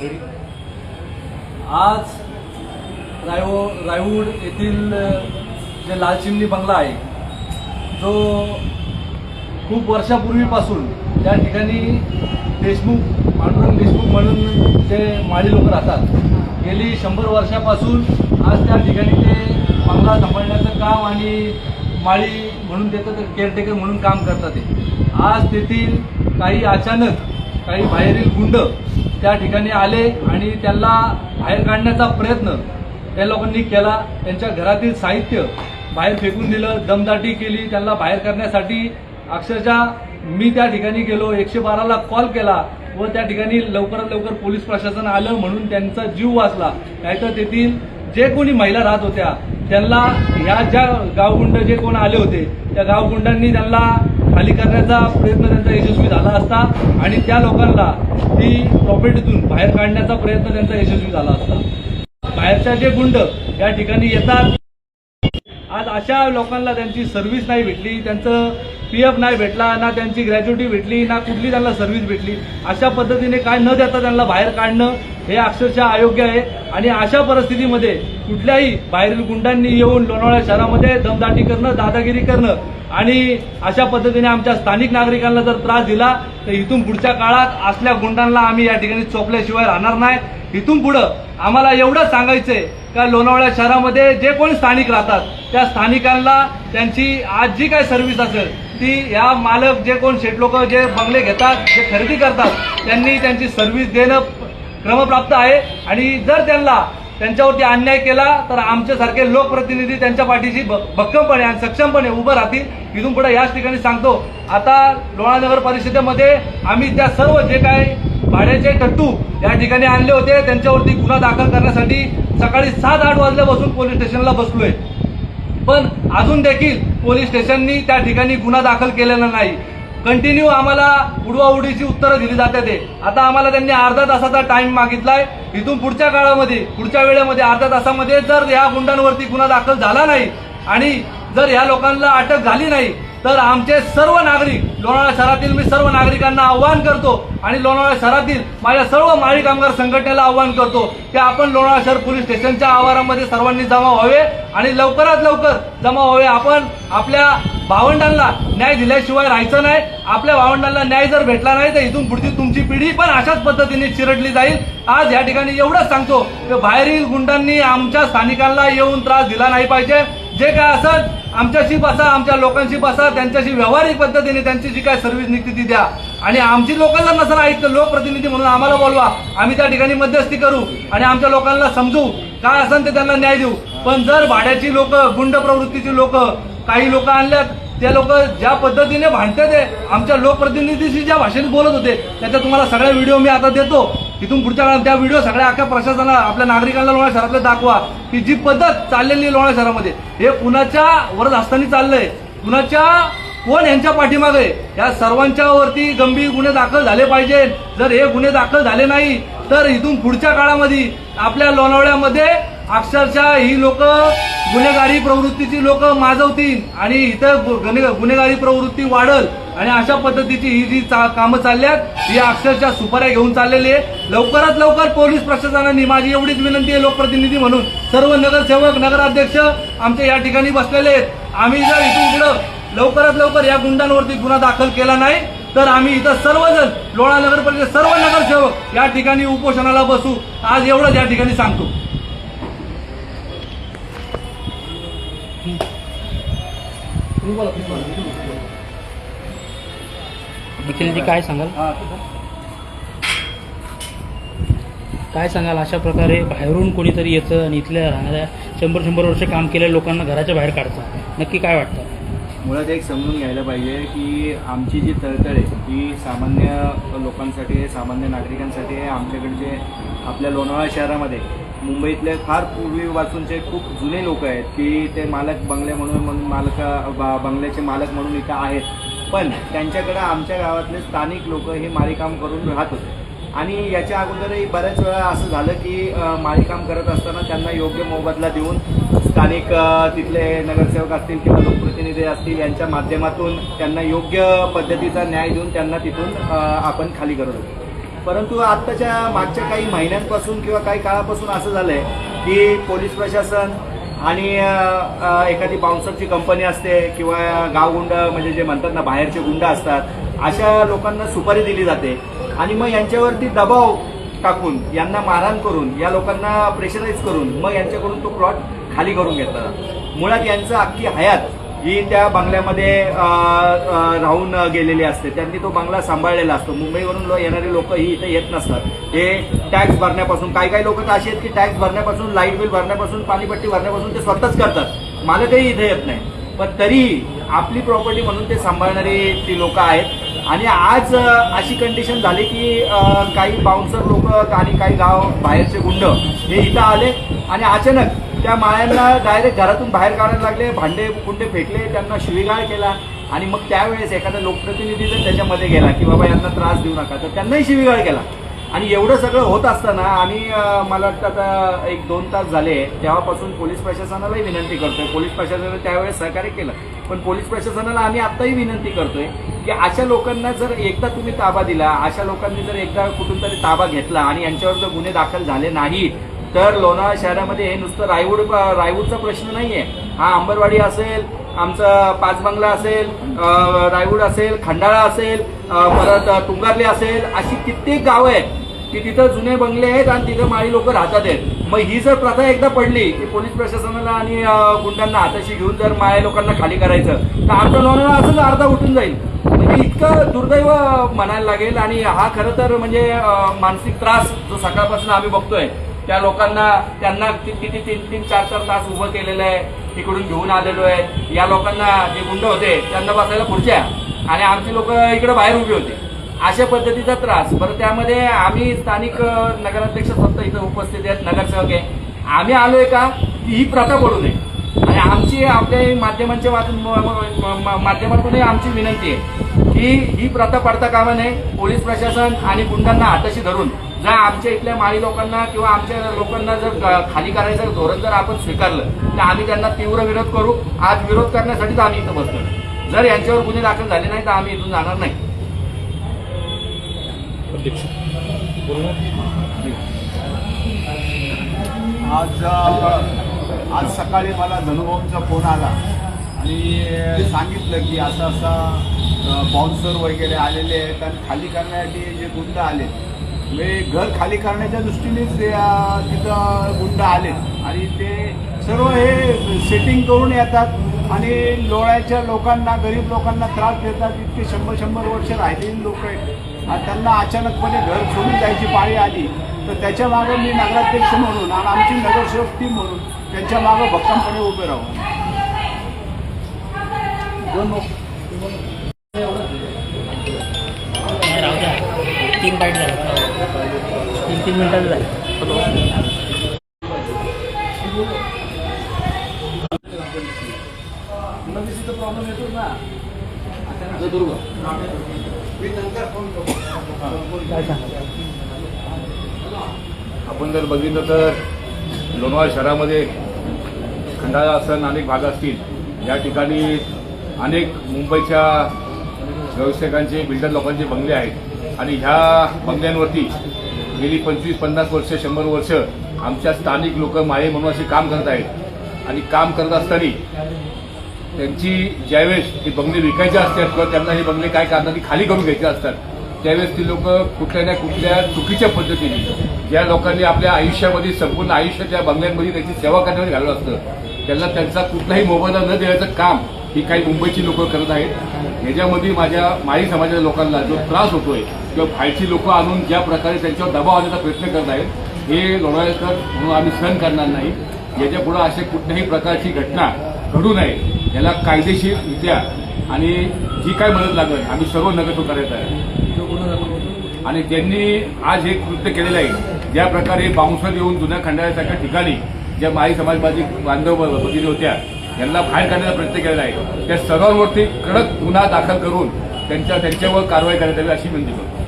मंडळी, आज रायवूड येथील जे लाल चिमणी बंगला आहे, जो खूप वर्षापूर्वीपासून त्या ठिकाणी पांडुरंग देशमुख म्हणून जे माळी लोक राहतात, गेली 100 वर्षापासून आज त्या ठिकाणी ते बंगला सांभाळण्याचं काम आणि माळी म्हणून त्याचं केअरटेकर म्हणून काम करतात. आज तेथील काही बाहेरील गुंड त्या ठिकाणी आले आणि त्यांना बाहेर काढण्याचा प्रयत्न त्या लोकांनी केला. त्यांच्या घरातील साहित्य बाहेर फेकून दिलं, दमदाटी केली त्यांना बाहेर करण्यासाठी. अक्षरशः मी त्या ठिकाणी गेलो, 112ला कॉल केला व त्या ठिकाणी लवकरात लवकर पोलीस प्रशासन आलं म्हणून त्यांचा जीव वाचला. नाहीतर तेथील जे कोणी महिला राहत होत्या त्यांना ह्या ज्या गावगुंड जे कोण आले होते त्या गावगुंडांनी त्यांना खाली करण्याचा प्रयत्न त्यांचा यशस्वी झाला असता आणि त्या लोकांना ती प्रॉपर्टीतून बाहेर काढण्याचा प्रयत्न त्यांचा यशस्वी झाला असता. बाहेरच्या जे गुंड या ठिकाणी येतात, आज अशा लोकांना त्यांची सर्व्हिस नाही भेटली, त्यांचं PF नाही भेटला, ना त्यांची ग्रॅज्युटी भेटली, ना कुठली त्यांना सर्व्हिस भेटली. अशा पद्धतीने काय न देता त्यांना बाहेर काढणं हे अक्षरशः अयोग्य आहे. आणि अशा परिस्थितीमध्ये कुठल्याही बाहेरील गुंडांनी येऊन लोणावळा शहरामध्ये दमदाटी करणं, दादागिरी करणं आणि अशा पद्धतीने आमच्या स्थानिक नागरिकांना जर त्रास दिला तर इथून पुढच्या काळात असल्या गुंडांना आम्ही या ठिकाणी चोपल्याशिवाय राहणार नाही. इथून पुढं आम्हाला एवढंच सांगायचंय का लोणावळा शहरामध्ये जे कोणी स्थानिक राहतात त्या स्थानिकांना त्यांची आज जी काय सर्व्हिस असेल ती या मालक जे कोण शेठ लोक जे बंगले घेतात, जे खरेदी करतात, त्यांनी त्यांची सर्व्हिस देणं क्रमप्राप्त आहे. आणि जर त्यांच्यावरती अन्याय केला तर आमच्यासारखे लोकप्रतिनिधी त्यांच्या पाठीशी भक्कमपणे आणि सक्षमपणे उभं राहतील. इथून पुढे याच ठिकाणी सांगतो, आता लोणावळा नगर परिषदेमध्ये आम्ही त्या सर्व जे काय भाड्याचे टट्टू या ठिकाणी आणले होते त्यांच्यावरती गुन्हा दाखल करण्यासाठी सकाळी 7-8 वाजल्यापासून पोलीस स्टेशनला बसलोय, पण अजून देखील पोलीस स्टेशननी त्या ठिकाणी गुन्हा दाखल केलेला नाही. कंटिन्यू आम्हाला उडवाउडीची उत्तरं दिली जातात. आता आम्हाला त्यांनी अर्धा तासाचा टाइम मागितलाय. इथून पुढच्या काळामध्ये, पुढच्या वेळेमध्ये अर्ध्या तासामध्ये जर या गुंडांवरती गुन्हा दाखल झाला नाही आणि जर या लोकांना अटक झाली नाही तर आमचे सर्व नागरिक, लोणावळा शहरातील मी सर्व नागरिकांना आव्हान करतो आणि लोणावळा शहरातील माझ्या सर्व माळी कामगार संघटनेला आव्हान करतो की आपण लोणावळा शहर पोलीस स्टेशनच्या आवारामध्ये सर्वांनी जमा व्हावे आणि लवकरात लवकर जमा व्हावे. आपण आपल्या भावंडांना न्याय दिल्याशिवाय राहायचं नाही. आपल्या भावंडांना न्याय जर भेटला नाही तर इथून पुढची तुमची पिढी पण अशाच पद्धतीने चिरडली जाईल. आज या ठिकाणी एवढंच सांगतो की बाहेरील गुंडांनी आमच्या स्थानिकांना येऊन त्रास दिला नाही पाहिजे. जे काय असेल आमच्याशी बसा, आमच्या लोकांशी बसा, त्यांच्याशी व्यावहारिक पद्धतीने त्यांची जी काय सर्व्हिस निघते ती द्या. आणि आमची लोकांना नसेल ऐकलं, लोकप्रतिनिधी म्हणून आम्हाला बोलवा, आम्ही त्या ठिकाणी मध्यस्थी करू आणि आमच्या लोकांना समजू, काय असेल ते त्यांना न्याय देऊ. पण जर भाड्याची लोक, गुंड प्रवृत्तीची लोक, काही लोक आणल्यात, त्या लोक ज्या पद्धतीने भांडते ते आमच्या लोकप्रतिनिधीशी ज्या भाषेत बोलत होते त्याच्या तुम्हाला सगळ्या व्हिडिओ मी आता देतो. इथून पुढच्या काळात त्या व्हिडिओ सगळ्या अख्ख्या प्रशासनाला, आपल्या नागरिकांना लोणावळा शहरातले दाखवा की जी पद्धत चाललेली लोणावळा शहरामध्ये हे कुणाच्या वरदहस्तानी चाललंय, कोण यांच्या पाठीमागे. या सर्वांच्या वरती गंभीर गुन्हे दाखल झाले पाहिजे. जर हे गुन्हे दाखल झाले नाही तर इथून पुढच्या काळामध्ये आपल्या लोणावळ्यामध्ये अक्षरशः ही लोक गुन्हेगारी प्रवृत्तीची लोक माजवतील आणि इथं गुन्हेगारी प्रवृत्ती वाढल. आणि अशा पद्धतीची ही जी कामं चालल्यात ही अक्षरशः सुपाऱ्या घेऊन चाललेली आहे. लवकरात लवकर पोलीस प्रशासनाने, माझी एवढीच विनंती आहे लोकप्रतिनिधी म्हणून, सर्व नगरसेवक, नगराध्यक्ष आमच्या या ठिकाणी बसलेले आहेत. आम्ही जर इथून पुढं लवकरात लवकर या गुंडांवरती गुन्हा दाखल केला नाही तर आम्ही इथं सर्वजण, लोणावळा नगर परिषद सर्व नगरसेवक या ठिकाणी उपोषणाला बसू. आज एवढंच या ठिकाणी सांगतो. निखिलजी काय सांगाल? काय सांगाल अशा प्रकारे बाहेरून कोणीतरी येतं आणि इथल्या राहणाऱ्या 100 वर्ष काम केलेल्या लोकांना घराच्या बाहेर काढतं, नक्की काय वाटतं? मुळात एक समजून घ्यायला पाहिजे की आमची जी तळतळ आहे ही सामान्य लोकांसाठी आहे, सामान्य नागरिकांसाठी आहे. आमच्याकडचे आपल्या लोणावळा शहरामध्ये मुंबईतले फार पूर्वीपासूनचे खूप जुने लोक आहेत की ते मालक बंगले म्हणून बंगल्याचे मालक म्हणून इथं आहेत, पण त्यांच्याकडे आमच्या गावातले स्थानिक लोक हे माळीकाम करून राहत होते. आणि याच्या अगोदरही बऱ्याच वेळा असं झालं की माळीकाम करत असताना त्यांना योग्य मोबदला देऊन स्थानिक तिथले नगरसेवक असतील किंवा लोकप्रतिनिधी असतील यांच्या माध्यमातून त्यांना योग्य पद्धतीचा न्याय देऊन त्यांना तिथून आपण खाली करत होतो. परंतु आत्ताच्या मागच्या काही महिन्यांपासून किंवा काही काळापासून असं झालंय की पोलीस प्रशासन आणि एखादी बाउन्सरची कंपनी असते किंवा गावगुंड म्हणजे जे म्हणतात ना बाहेरचे गुंड असतात, अशा लोकांना सुपारी दिली जाते आणि मग यांच्यावरती दबाव टाकून यांना मारहाण करून या लोकांना प्रेशराईज करून मग यांच्याकडून तो प्लॉट खाली करून घेतला जातो. मुळात यांचं अख्खी हयात ही त्या बंगल्यामध्ये राहून गेलेली असते. त्यांनी तो बंगला सांभाळलेला असतो. मुंबईवरून येणारे लोक ही इथे येत नसतात. हे टॅक्स भरण्यापासून, काही लोक तर असे आहेत की टॅक्स भरण्यापासून, लाईट बिल भरण्यापासून, पाणीपट्टी भरण्यापासून ते स्वतःच करतात. मालकही इथे येत नाही, पण तरी आपली प्रॉपर्टी म्हणून ते सांभाळणारी ती लोक आहेत. आणि आज अशी कंडिशन झाली की काही बाउन्सर लोक आणि काही गाव बाहेरचे गुंड हे इथं आले आणि अचानक त्या माळ्यांना डायरेक्ट घरातून बाहेर काढायला लागले, भांडे कुंडे फेकले, त्यांना शिवीगाळ केला. आणि मग त्यावेळेस एखादा लोकप्रतिनिधी जर त्याच्यामध्ये गेला की बाबा यांना त्रास देऊ नका, तर त्यांनाही शिवीगाळ केला. आणि एवढं सगळं होत असताना आम्ही मला वाटतं आता 1-2 तास झाले तेव्हापासून पोलीस प्रशासनालाही विनंती करतोय. पोलीस प्रशासनाने त्यावेळेस सहकार्य केलं, पण पोलीस प्रशासनाला आम्ही आत्ताही विनंती करतोय की अशा लोकांना जर एकदा तुम्ही ताबा दिला, अशा लोकांनी जर एकदा कुठून तरी ताबा घेतला आणि यांच्यावर जर गुन्हे दाखल झाले नाही, तर लोणावळा शहरामध्ये हे नुसतं रायवूडचा प्रश्न नाहीये. हा अंबरवाडी असेल, आमचा पाचबंगला असेल, रायवूड असेल, खंडाळा असेल, परत तुंगारली असेल, अशी कित्येक गावं आहेत की तिथं जुने बंगले आहेत आणि तिथं माळी लोक राहतात आहेत. मग ही जर प्रथा एकदा पडली की पोलीस प्रशासनाला आणि गुंडांना हाताशी घेऊन जर माळी लोकांना खाली करायचं, तर आमच्या लोणावळा असंच अर्धा उठून जाईल. म्हणजे इतकं दुर्दैव म्हणायला लागेल. आणि हा खरं तर म्हणजे मानसिक त्रास जो सकाळपासून आम्ही बघतोय त्या लोकांना, त्यांना किती 3-4 तास उभं केलेलं आहे, तिकडून घेऊन आलेलो आहे. या लोकांना जे गुंड होते त्यांना बसायला खुर्च्या आणि आमची लोक इकडे बाहेर उभी होती. अशा पद्धतीचा त्रास. बरं, त्यामध्ये आम्ही स्थानिक नगराध्यक्ष स्वतः इथं उपस्थित आहेत, नगरसेवक आहे. आम्ही आलोय का की ही प्रथा पडू नये. आणि आमची आपल्या माध्यमांच्या माध्यमातूनही आमची विनंती आहे की ही प्रथा पडता कामा नये. पोलीस प्रशासन आणि गुंडांना हाताशी धरून जर आमच्या इथल्या माळी लोकांना किंवा आमच्या लोकांना जर खाली करायचं धोरण जर आपण स्वीकारलं, तर आम्ही त्यांना तीव्र विरोध करू. आज विरोध करण्यासाठीच आम्ही इथं बसतो. जर यांच्यावर गुन्हे दाखल झाले नाही तर आम्ही इथून जाणार नाही. आज सकाळी मला धनुभाऊंचा फोन आला आणि सांगितलं की असं बाउन्सर वगैरे आलेले आहेत आणि खाली करण्यासाठी जे गुंड आले, म्हणजे घर खाली करण्याच्या दृष्टीनेच तिथं गुंड आलेत आणि ते सर्व हे सेटिंग करून येतात आणि लोणाच्या लोकांना, गरीब लोकांना त्रास देतात. इतके 100-100 वर्ष राहिलेली लोक आहेत आणि त्यांना अचानकपणे घर सोडून जायची पाळी आली. तर त्याच्या मागं मी नगराध्यक्ष म्हणून आणि आमची नगरसेवक टीम म्हणून त्यांच्या मागं भक्कमपणे उभे राहू. राहू द्या, 3 बाईट झाले, 3 मिनिटाचं झालं. प्रॉब्लेम येतो ना. काय सांगा? आपण जर बघितलं तर लोणावळा शहरामध्ये खंडाळा असेल, अनेक भाग असतील, या ठिकाणी अनेक मुंबईच्या व्यावसायिकांचे, बिल्डर लोकांचे बंगले आहेत आणि ह्या बंगल्यांवरती गेली 25-50 वर्ष, 100 वर्ष आमच्या स्थानिक लोक माळे म्हणून असे काम करत आहेत. आणि काम करत असताना त्यांची ज्यावेळेस हे बंगले विकायचे असतात किंवा त्यांना हे बंगले काय कारणाने खाली करून घ्यायचे असतात, त्यावेळेस ती लोक कुठल्या ना कुठल्या चुकीच्या पद्धतीने, ज्या लोकांनी आपल्या आयुष्यामध्ये संपूर्ण आयुष्य त्या बंगल्यांमध्ये त्याची सेवा करण्यामध्ये घालवलं असतं, त्यांना त्यांचा कुठलाही मोबदला न देण्याचं काम ही काही मुंबईची लोक करत आहेत. ह्याच्यामध्ये माझ्या माळी समाजाच्या लोकांना जो त्रास होतोय किंवा बाहेरची लोक आणून ज्या प्रकारे त्यांच्यावर दबाव आणण्याचा प्रयत्न करत आहेत, हे लोणावळेकर म्हणून आम्ही सहन करणार नाही. याच्यापुढे असे कुठल्याही प्रकारची घटना घडू नये, याला कायदेशीररित्या आणि जी काय मदत लागेल आम्ही सर्व नगरसेवक करत आहे. आणि त्यांनी आज हे कृत्य केलेलं आहे. ज्या प्रकारे बाउन्सर येऊन जुन्या खंडाळ्यासारख्या ठिकाणी ज्या माळी समाजवादी बांधव भगिनी होत्या यांना बाहेर काढण्याचा प्रयत्न केलेला आहे, त्या सर्वांवरती कडक गुन्हा दाखल करून त्यांच्यावर कारवाई करण्यात यावी अशी विनंती करतो.